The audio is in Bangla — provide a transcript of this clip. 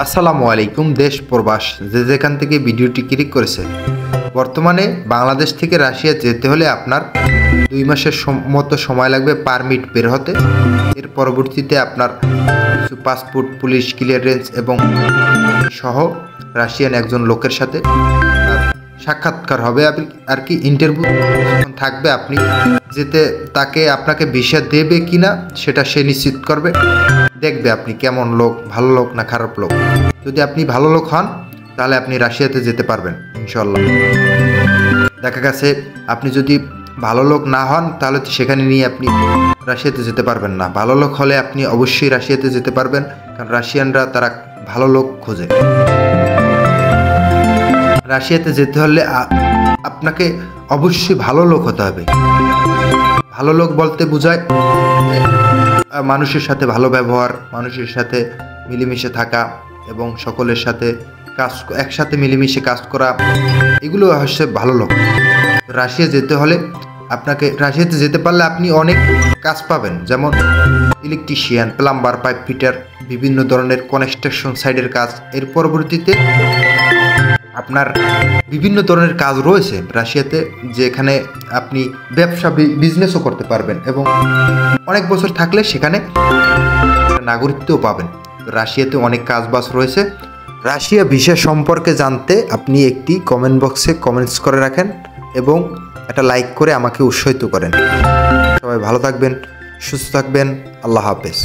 আসসালামু আলাইকুম। দেশ প্রবাস যে যেখান থেকে ভিডিওটি ক্লিক করেছে, বর্তমানে বাংলাদেশ থেকে রাশিয়া যেতে হলে আপনার 2 মাসের মতো সময় লাগবে পারমিট বের হতে। এর পরবর্তীতে আপনার কিছু পাসপোর্ট, পুলিশ ক্লিয়ারেন্স এবং সহ রাশিয়ান একজন লোকের সাথে সাক্ষাৎকার হবে আর কি, ইন্টারভিউ থাকবে। আপনি যেতে আপনাকে ভিসা দেবে কিনা সেটা সে নিশ্চিত করবে, দেখবে আপনি কেমন লোক, ভালো লোক না খারাপ লোক। যদি আপনি ভালো লোক হন তাহলে আপনি রাশিয়াতে যেতে পারবেন ইনশাল্লাহ। দেখা গেছে আপনি যদি ভালো লোক না হন তাহলে তো সেখানে নিয়ে আপনি রাশিয়াতে যেতে পারবেন না। ভালো লোক হলে আপনি অবশ্যই রাশিয়াতে যেতে পারবেন, কারণ রাশিয়ানরা তারা ভালো লোক খোঁজে। রাশিয়াতে যেতে হলে আপনাকে অবশ্যই ভালো লোক হতে হবে। ভালো লোক বলতে বোঝায় মানুষের সাথে ভালো ব্যবহার, মানুষের সাথে মিলেমিশে থাকা এবং সকলের সাথে একসাথে মিলেমিশে কাজ করা, এগুলো হচ্ছে ভালো লোক। রাশিয়া যেতে হলে রাশিয়াতে যেতে পারলে আপনি অনেক কাজ পাবেন, যেমন ইলেকট্রিশিয়ান, প্লাম্বার, পাইপ ফিটার, বিভিন্ন ধরনের কনস্ট্রাকশন সাইডের কাজ। এর পরবর্তীতে আপনার বিভিন্ন ধরনের কাজ রয়েছে রাশিয়াতে, যেখানে আপনি ব্যবসা বিজনেসও করতে পারবেন এবং অনেক বছর থাকলে সেখানে নাগরিকত্বও পাবেন। রাশিয়াতে অনেক কাজ বাজ রয়েছে। রাশিয়া ভিসা সম্পর্কে জানতে আপনি একটি কমেন্ট বক্সে কমেন্টস করে রাখেন এবং একটা লাইক করে আমাকে উৎসাহিত করেন। সবাই ভালো থাকবেন, সুস্থ থাকবেন। আল্লাহ হাফেজ।